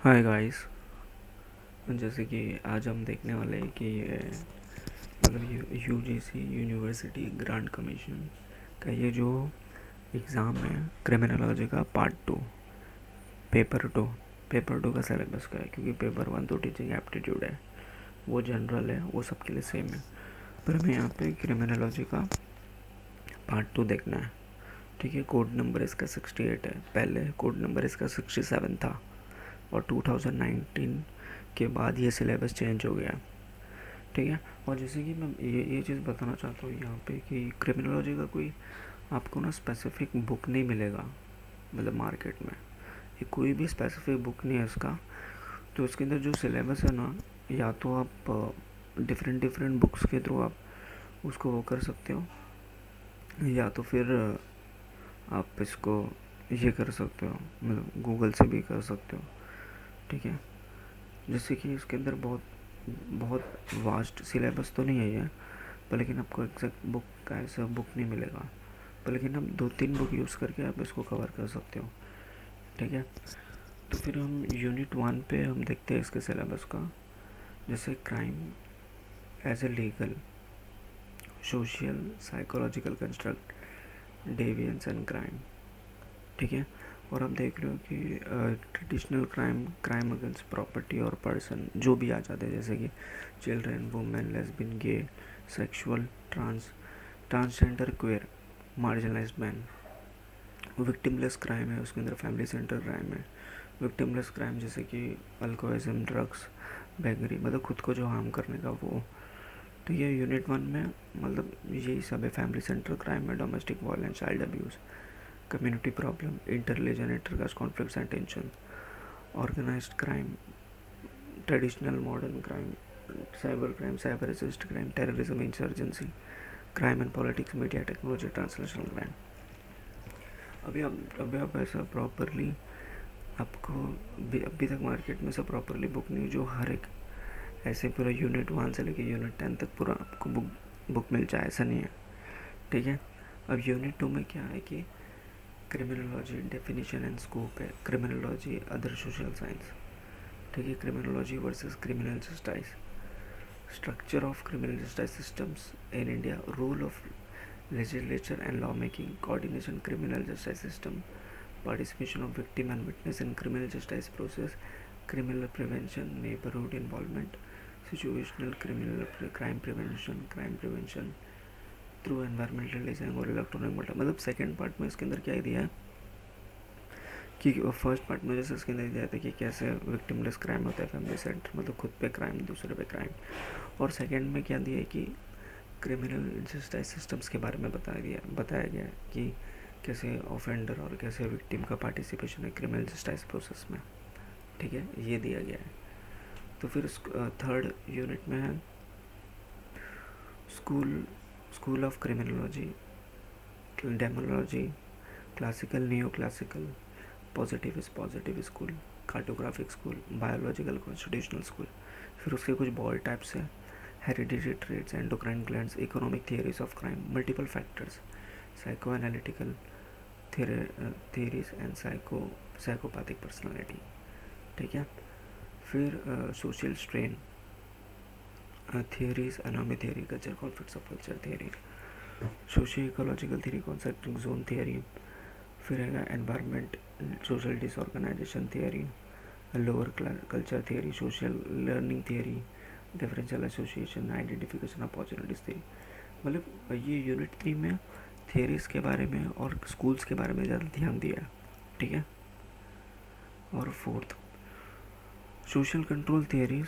Hi guys. जैसे कि आज हम देखने वाले हैं कि ये मतलब यूजीसी यूनिवर्सिटी ग्रांट कमीशन का ये जो एग्ज़ाम है क्रिमिनोलॉजी का पार्ट 2 पेपर 2 का सिलेबस का है, क्योंकि पेपर 1 तो टीचिंग एप्टीट्यूड है, वो जनरल है, वो सबके लिए सेम है। पर हमें यहाँ पे क्रिमिनोलॉजी का पार्ट 2 देखना है। ठीक है, कोड नंबर इसका 68 है। पहले कोड नंबर इसका 67 था और 2019 के बाद ये सिलेबस चेंज हो गया। ठीक है। और जैसे कि मैं ये चीज़ बताना चाहता हूँ यहाँ पे कि क्रिमिनोलॉजी का कोई आपको ना स्पेसिफिक बुक नहीं मिलेगा, मतलब मार्केट में ये कोई भी स्पेसिफिक बुक नहीं है इसका। तो इसके अंदर जो सिलेबस है ना, या तो आप डिफरेंट डिफरेंट बुक्स के थ्रू आप उसको वो कर सकते हो, या तो फिर आप इसको ये कर सकते हो, मतलब गूगल से भी कर सकते हो। ठीक है। जैसे कि इसके अंदर बहुत बहुत वास्ट सिलेबस तो नहीं है ये, पर लेकिन आपको एग्जैक्ट बुक का ऐसा बुक नहीं मिलेगा, पर लेकिन आप 2-3 बुक यूज़ करके आप इसको कवर कर सकते हो। ठीक है। तो फिर हम यूनिट 1 पे हम देखते हैं इसके सिलेबस का। जैसे crime as a legal, social, psychological construct, deviance and crime. ठीक है। और आप देख लो कि traditional crime, crime against property और पर्सन जो भी आ जाते हैं, जैसे कि children, women, lesbian, gay, sexual, transgender, queer, marginalised man. Victimless crime है, उसके अंदर फैमिली सेंटर क्राइम है। विक्टिमलेस क्राइम जैसे कि अल्कोहलिज्म, ड्रग्स, बेगरी, मतलब खुद को जो हार्म करने का वो। तो ये यूनिट 1 में मतलब यही सब है। फैमिली सेंटर क्राइम है, domestic violence, child abuse, community problem, interreligion intercaste conflicts and tension, organised crime, traditional modern crime, cyber assist crime, terrorism, insurgency, crime and politics, media, technology, translational crime. अभी आप ऐसा properly आपको अभी तक market में से properly book नहीं जो हर एक ऐसे पूरा यूनिट 1 से लेके यूनिट 10 तक पूरा आपको बुक मिल जाए, ऐसा नहीं है। ठीक है। अब यूनिट 2 में क्या है कि क्रिमिनोलॉजी डेफिनेशन एंड स्कोप है, क्रिमिनोलॉजी अदर सोशल साइंस। ठीक है। Criminology versus criminal justice, structure of criminal justice systems in India, role of legislature and lawmaking, coordination criminal justice system, participation of victim and witness in criminal justice process, criminal prevention, neighborhood involvement, situational crime prevention through environmental design और electronic media. मतलब second part में इसके अंदर क्या दिया है कि first part में जैसे इसके अंदर दिया था कि कैसे विक्टिमलेस क्राइम होता है, फैमिली सेंटर मतलब खुद पे क्राइम, दूसरे पे क्राइम। और सेकेंड में क्या दिया है कि क्रिमिनल जस्टिस सिस्टम्स के बारे में बताया गया है कि कैसे ऑफेंडर और कैसे विक्टिम का पार्टिसिपेशन है क्रिमिनल जस्टिस प्रोसेस में। ठीक है, ये दिया गया है। तो फिर थर्ड यूनिट में है school of criminology, demology, classical, neo classical, positive school, cartographic school, biological constitutional school. फिर उसके कुछ बॉल टाइप्स है, hereditary traits, endocrine glands, economic theories of crime, multiple factors, psychoanalytical theories and psychopathic personality। ठीक है। फिर social strain theories, anomie theory, culture conflicts of culture theory, socio ecological theory, concentric zone theory. फिर है environment, social disorganisation theory, lower culture theory, social learning theory, differential association, identification opportunities theory. मतलब ये unit 3 में theories के बारे में और schools के बारे में ज़्यादा ध्यान दिया है। ठीक है। और fourth, social control theories,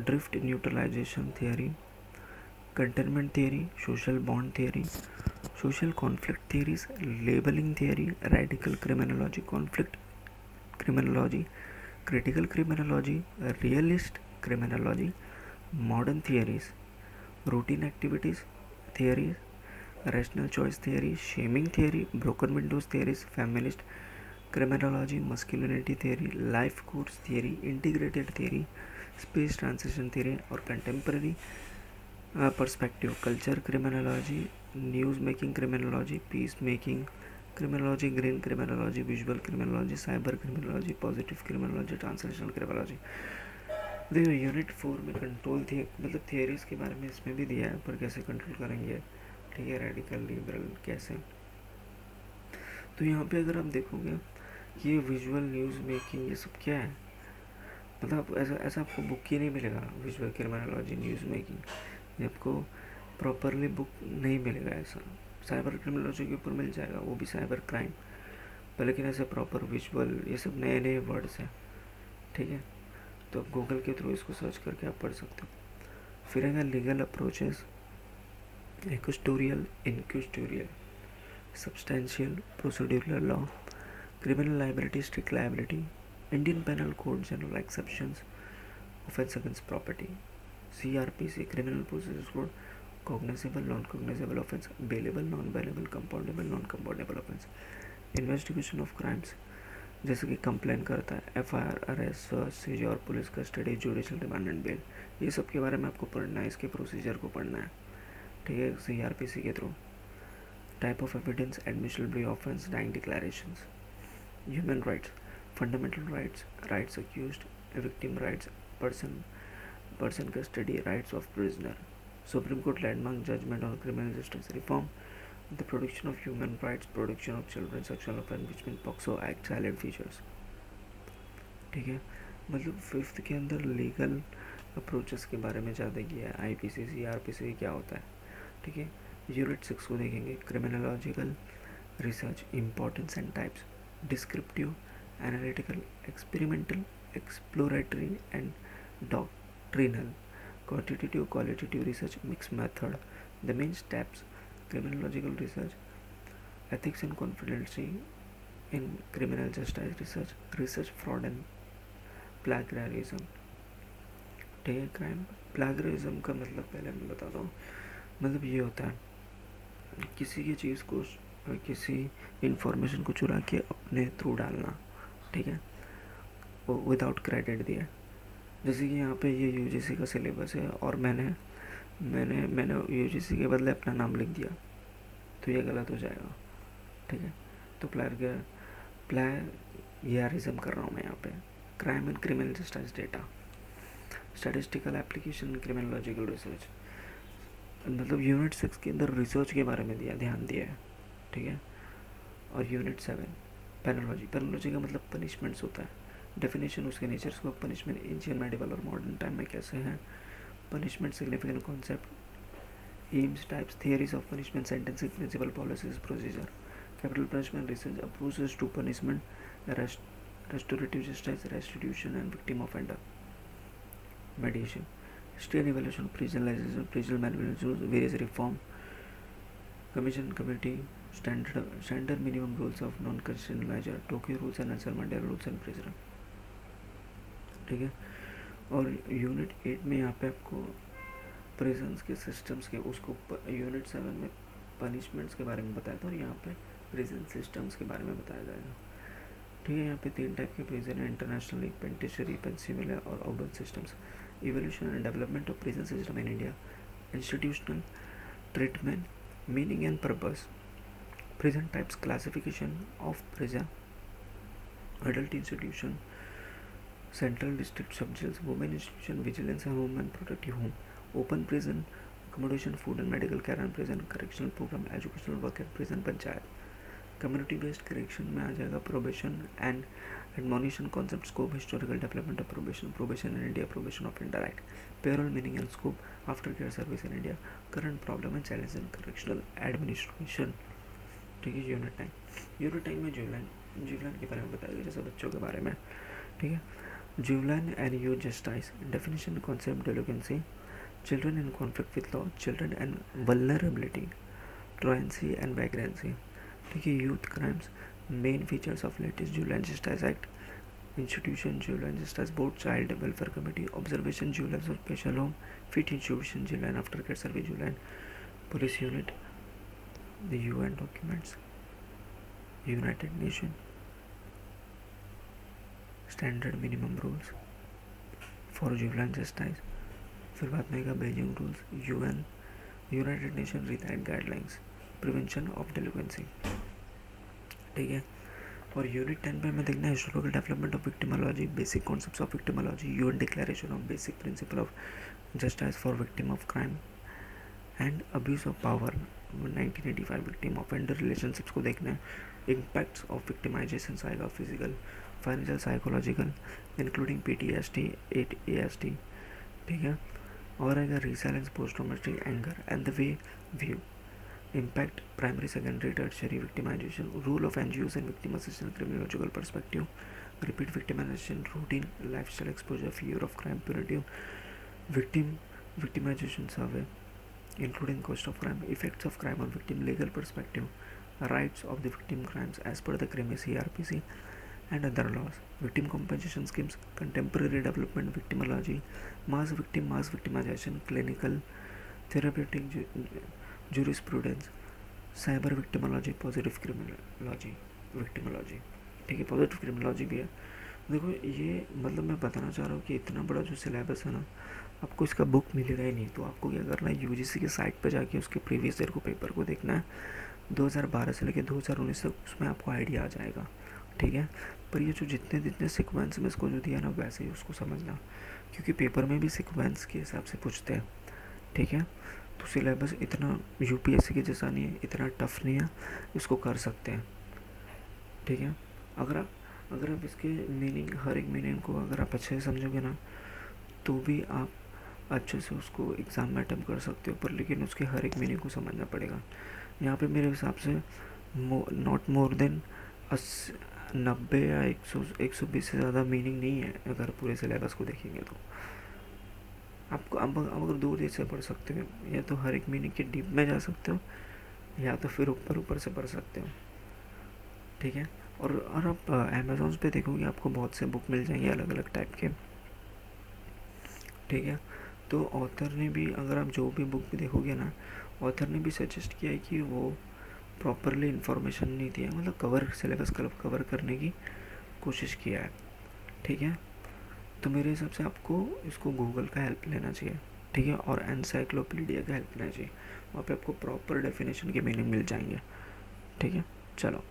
drift neutralization theory, containment theory, social bond theory, social conflict theories, labelling theory, radical criminology, conflict criminology, critical criminology, realist criminology, modern theories, routine activities theories, rational choice theory, shaming theory, broken windows theories, feminist criminology, masculinity theory, life course theory, integrated theory, space transition theory और contemporary perspective, culture criminology, news making criminology, peace making criminology, green criminology, visual criminology, cyber criminology, positive criminology, translational criminology. देखो unit 4 में control थी, मतलब theories के बारे में इसमें भी दिया है, पर कैसे कंट्रोल करेंगे, ठीक है, रेडिकल लिबरल कैसे। तो यहाँ पे अगर आप देखोगे ये विजुअल न्यूज़ मेकिंग ये सब क्या है, मतलब ऐसा ऐसा आपको बुक ही नहीं मिलेगा विजुअल क्रिमिनोलॉजी न्यूज़ मेकिंग, ये आपको प्रॉपरली बुक नहीं मिलेगा ऐसा। साइबर क्रिमिनोलॉजी के ऊपर मिल जाएगा, वो भी साइबर क्राइम पर, लेकिन ऐसे प्रॉपर विजुअल ये सब नए नए वर्ड्स हैं, ठीक है। तो आप गूगल के थ्रू इसको सर्च करके आप पढ़ सकते हो। फिर है legal approaches, accusatorial, inquisitorial, substantial, procedural law, criminal liability, strict liability, Indian Penal Code general exceptions, offense against property, CRPC, Criminal Procedure Code, cognizable, non-cognizable offense, bailable, non-bailable, compoundable, non-compoundable offense, investigation of crimes, जैसे कि complain करता है, FIR, arrest, search, seize और police custody, judicial remand and bail, ये सब के बारे में आपको पढ़ना है, इसके प्रोसीजर को पढ़ना है, ठीक है, CRPC के थ्रू। Type of evidence, admissional offence, dying declarations, human rights, fundamental rights, rights accused, victim rights, person custody, rights of prisoner, Supreme Court landmark judgment on criminal justice reform, the protection of human rights, protection of children, sexual offense which mean POCSO Act, silent features, ठीक है। मतलब fifth के अंदर legal approaches के बारे में ज़्यादा किया है, IPC, CRPC क्या होता है, ठीक है। यूनिट 6 को देखेंगे, criminological research, importance and types, descriptive, analytical, experimental, exploratory and doctrinal, quantitative, qualitative research, mixed method. The main steps: criminological research, ethics and confidentiality in criminal justice research, research fraud and plagiarism, ठीक है। Crime plagiarism का मतलब पहले मैं बताता हूँ, मतलब ये होता है किसी की चीज़ को, किसी इंफॉर्मेशन को चुरा के अपने थ्रू डालना, ठीक है, वो विदाउट क्रेडिट दिया। जैसे कि यहाँ पे ये UGC का सिलेबस है और मैंने मैंने मैंने UGC के बदले अपना नाम लिख दिया, तो ये गलत हो जाएगा, ठीक है। तो प्लेगियरिज्म कर रहा हूँ मैं यहाँ पे। Crime and criminal justice data, statistical application, criminological research, मतलब यूनिट 6 के अंदर रिसर्च के बारे में ध्यान दिया है, ठीक है। और यूनिट 7 पेनोलॉजी, पेनोलॉजी का मतलब पनिशमेंट्स होता है, डेफिनेशन, उसके nature, scope, punishment ancient, medieval और मॉडर्न टाइम में कैसे हैं, punishment, significant concept, aims, types, theories of punishment, sentencing principle, policies, procedure, capital punishment, research, approaches to punishment, restorative justice, restitution and victim offender, mediation, history and evaluation, prison license, prison management, various reform, commission committee, standard minimum rules of non-constitutional measure, Tokyo rules and Nelson Mandela rules and prison, ठीक है। और unit 8 में यहाँ पे आपको prisons के systems के, उसको यूनिट 7 में पनिशमेंट्स के बारे में बताया था और यहाँ पे प्रिजन सिस्टम्स के बारे में बताया जाएगा, ठीक है। यहाँ पे 3 टाइप के प्रिजन है, इंटरनेशनल, पेंटिशरी, पेंसिमिलर और urban systems, evolution and development of prison system in India, institutional treatment, meaning and purpose, prison types, classification of prison, adult institution, central district subjails, women institution, vigilance and home and protective home, open prison, accommodation, food and medical care and prison, correctional program, educational work at prison, panchayat, community based correction में आ जाएगा, probation and admonition concept, scope, historical development of probation, probation in India, probation of India Act, payroll, meaning and scope, aftercare service in India, current problem and challenge in correctional administration, ठीक है। Unit 9 में जुवलाइन के बारे में बताया, जैसे बच्चों के बारे में, ठीक है। जुवलाइन and youth justice, definition, concept, डेलिकेंसी, children in conflict with law, children and vulnerability, ट्रोएंसी and वैग्रेंसी, ठीक है। Youth crimes, main features of latest जुवलाइन justice act, institution, जुवलाइन justice board, child welfare committee, observation, जुवलाइन special home, fit institution, जुवलाइन after care service, जुवलाइन police unit, the UN documents, United Nations standard minimum rules for juvenile justice, फिर बाद में का Beijing rules, United Nation retired guidelines, prevention of delinquency, ठीक है। और unit 10 पे हमें देखना है historical development of victimology, basic concepts of victimology, UN declaration of basic principle of justice for victim of crime and abuse of power 1985, victim offender relationships को देखना है, impacts of victimisation psycho physical financial psychological including PTSD 8ASD, ठीक है। और अगर resilience post traumatic anger and the way view impact primary secondary tertiary victimization, role of NGOs in victim assistance criminological perspective, repeat victimization, routine lifestyle exposure, fear of crime, punitive victimization survey including cost of crime, effects of crime on victim, legal perspective, rights of the victim crimes as per the crime CRPC and other laws, victim compensation schemes, contemporary development, victimology, mass victimization, clinical therapeutic jurisprudence, cyber victimology, positive criminology, victimology, ठीक है। Positive criminology भी है। देखो ये मतलब मैं बताना चाह रहा हूँ कि इतना बड़ा जो सिलेबस है ना, आपको इसका बुक मिलेगा ही नहीं। तो आपको क्या करना है, यूजीसी के साइट पर जाके उसके प्रीवियस ईयर को पेपर को देखना है 2012 से लेकर 2019 तक, उसमें आपको आइडिया आ जाएगा, ठीक है। पर ये जो जितने जितने सिक्वेंस में इसको जो दिया ना, वैसे ही उसको समझना, क्योंकि पेपर में भी सिक्वेंस के हिसाब से पूछते हैं, ठीक है। तो सिलेबस इतना यूपीएससी के जैसा नहीं है, इतना टफ नहीं है, इसको कर सकते हैं, ठीक है। अगर आप इसके मीनिंग, हर एक मीनिंग को अगर आप अच्छे से समझोगे ना, तो भी आप अच्छे से उसको एग्ज़ाम में अटेम्प्ट कर सकते हो। पर लेकिन उसके हर एक मीनिंग को समझना पड़ेगा। यहाँ पे मेरे हिसाब से नॉट मोर देन 90 या 120 से ज़्यादा मीनिंग नहीं है अगर पूरे सिलेबस को देखेंगे तो। आपको अब अगर दो चीज़ से पढ़ सकते हो, या तो हर एक मीनिंग के डीप में जा सकते हो, या तो फिर ऊपर से पढ़ सकते हो, ठीक है। और आप अमेज़ॉन पे देखोगे आपको बहुत से बुक मिल जाएंगे अलग अलग टाइप के, ठीक है। तो ऑथर ने भी, अगर आप जो भी बुक भी देखोगे ना, ऑथर ने भी सजेस्ट किया है कि वो प्रॉपरली इन्फॉर्मेशन नहीं दिया, मतलब सिलेबस कवर करने की कोशिश किया है, ठीक है। तो मेरे हिसाब से आपको इसको गूगल का हेल्प लेना चाहिए, ठीक है, और एनसाइक्लोपीडिया का हेल्प लेना चाहिए। वहाँ पे आपको प्रॉपर डेफिनेशन के मीनिंग मिल जाएंगे, ठीक है। चलो।